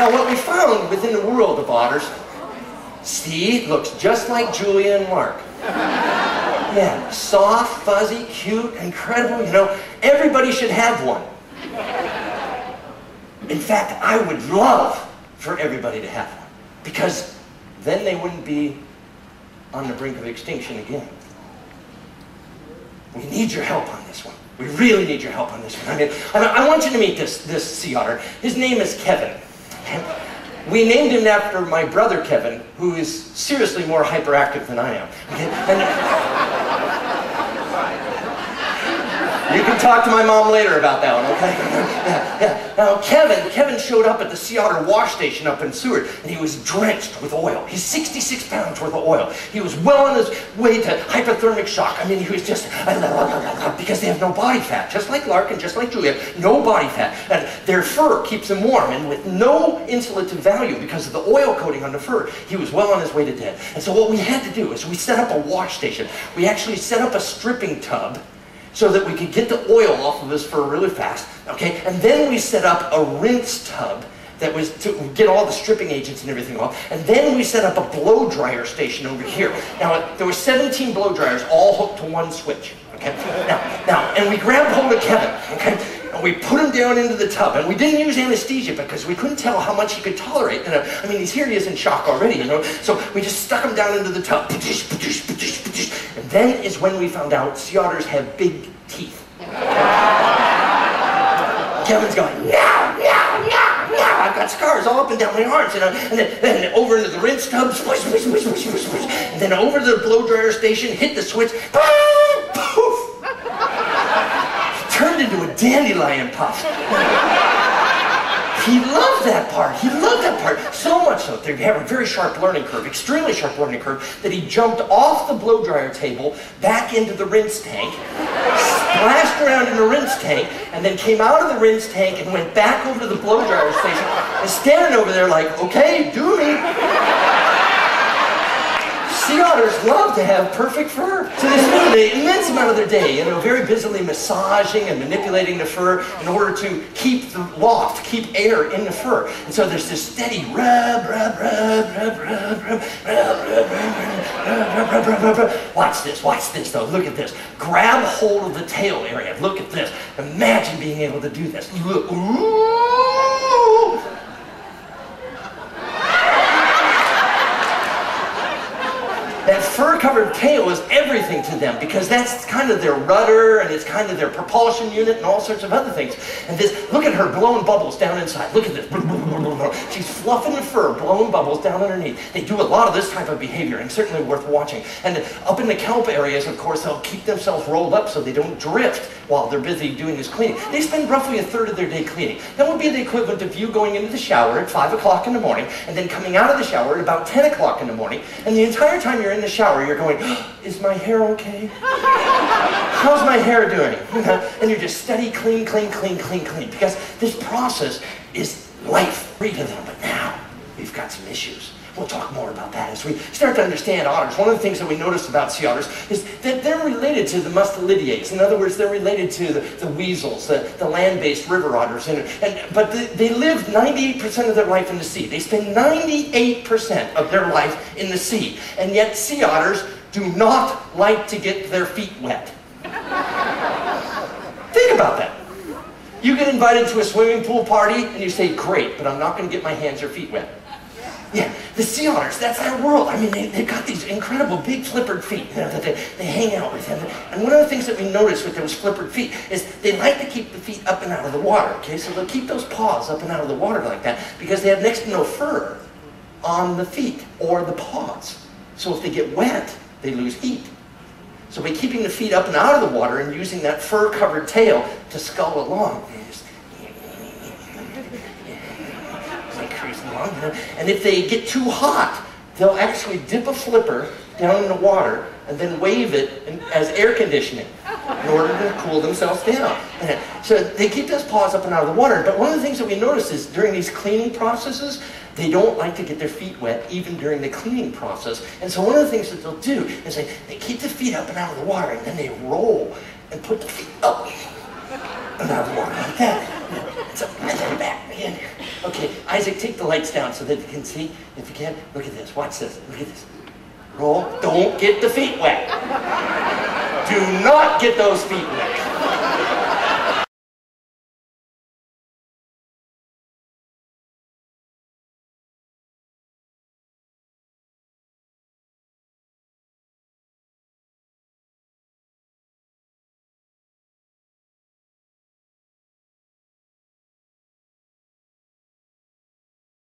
Now what we found within the world of otters, Steve looks just like Julia and Mark. Yeah, soft, fuzzy, cute, incredible, you know. Everybody should have one. In fact, I would love for everybody to have one, because then they wouldn't be on the brink of extinction again. We need your help on this one. We really need your help on this one. I mean, I want you to meet this sea otter. His name is Kevin. We named him after my brother Kevin, who is seriously more hyperactive than I am. Okay? You can talk to my mom later about that one, okay? Yeah. Now, Kevin showed up at the Sea Otter wash station up in Seward, and he was drenched with oil. He's 66 pounds worth of oil. He was well on his way to hypothermic shock. I mean, he was just, because they have no body fat. Just like Lark and just like Julia, no body fat. And their fur keeps them warm, and with no insulative value because of the oil coating on the fur, he was well on his way to death. And so what we had to do is we set up a wash station. We actually set up a stripping tub so that we could get the oil off of his fur really fast, okay? And then we set up a rinse tub that was to get all the stripping agents and everything off. And then we set up a blow dryer station over here. Now, there were 17 blow dryers all hooked to one switch, okay? Now, and we grabbed hold of Kevin, okay? And we put him down into the tub, and we didn't use anesthesia because we couldn't tell how much he could tolerate. And, I mean, he's here, he is in shock already, you know? So we just stuck him down into the tub. And then is when we found out sea otters have big teeth. Kevin's going, meow, meow, meow, meow. I've got scars all up and down my arms. And then over into the rinse tub, swish, swish, swish, swish, swish, swish. And then over to the blow dryer station, hit the switch, poof. Turned into a dandelion puff. He loved that part. He loved that part. So much so that he had a very sharp learning curve, extremely sharp learning curve, that he jumped off the blow dryer table back into the rinse tank, splashed around in the rinse tank, and then came out of the rinse tank and went back over to the blow dryer station and standing over there like, okay, do me. Sea otters love to have perfect fur. So they spend an immense amount of their day, you know, very busily massaging and manipulating the fur in order to keep the loft, keep air in the fur. And so there's this steady rub, rub, rub, rub, rub, rub, rub, rub, rub, rub, rub, rub. Watch this though, look at this. Grab hold of the tail area, look at this. Imagine being able to do this. Look, ooh. That fur-covered tail is everything to them because that's kind of their rudder and it's kind of their propulsion unit and all sorts of other things. And this, look at her blowing bubbles down inside. Look at this. She's fluffing the fur, blowing bubbles down underneath. They do a lot of this type of behavior and certainly worth watching. And up in the kelp areas, of course, they'll keep themselves rolled up so they don't drift while they're busy doing this cleaning. They spend roughly a third of their day cleaning. That would be the equivalent of you going into the shower at 5 o'clock in the morning and then coming out of the shower at about 10 o'clock in the morning. And the entire time you're in the shower, you're going, is my hair okay? How's my hair doing? And you're just steady, clean, clean, clean, clean, clean. Because this process is life-free to them. But now, we've got some issues. We'll talk more about that as we start to understand otters. One of the things that we noticed about sea otters is that they're related to the mustelidates. In other words, they're related to the weasels, the land-based river otters. But they live 98% of their life in the sea. They spend 98% of their life in the sea. And yet sea otters do not like to get their feet wet. Think about that. You get invited to a swimming pool party and you say, great, but I'm not going to get my hands or feet wet. Yeah, the sea otters, that's their world. I mean, they've got these incredible big flippered feet, you know, that they hang out with. And one of the things that we noticed with those flippered feet is they like to keep the feet up and out of the water, okay? So they'll keep those paws up and out of the water like that because they have next to no fur on the feet or the paws. So if they get wet, they lose heat. So by keeping the feet up and out of the water and using that fur-covered tail to scull along, and if they get too hot, they'll actually dip a flipper down in the water and then wave it as air conditioning in order to cool themselves down. So they keep those paws up and out of the water. But one of the things that we notice is during these cleaning processes, they don't like to get their feet wet even during the cleaning process. And so one of the things that they'll do is they keep the feet up and out of the water and then they roll and put the feet up and out of the water like that. So, and then back. in. Okay, Isaac, take the lights down so that you can see. If you can, look at this. Watch this. Look at this. Roll. Don't get the feet wet. Do not get those feet wet.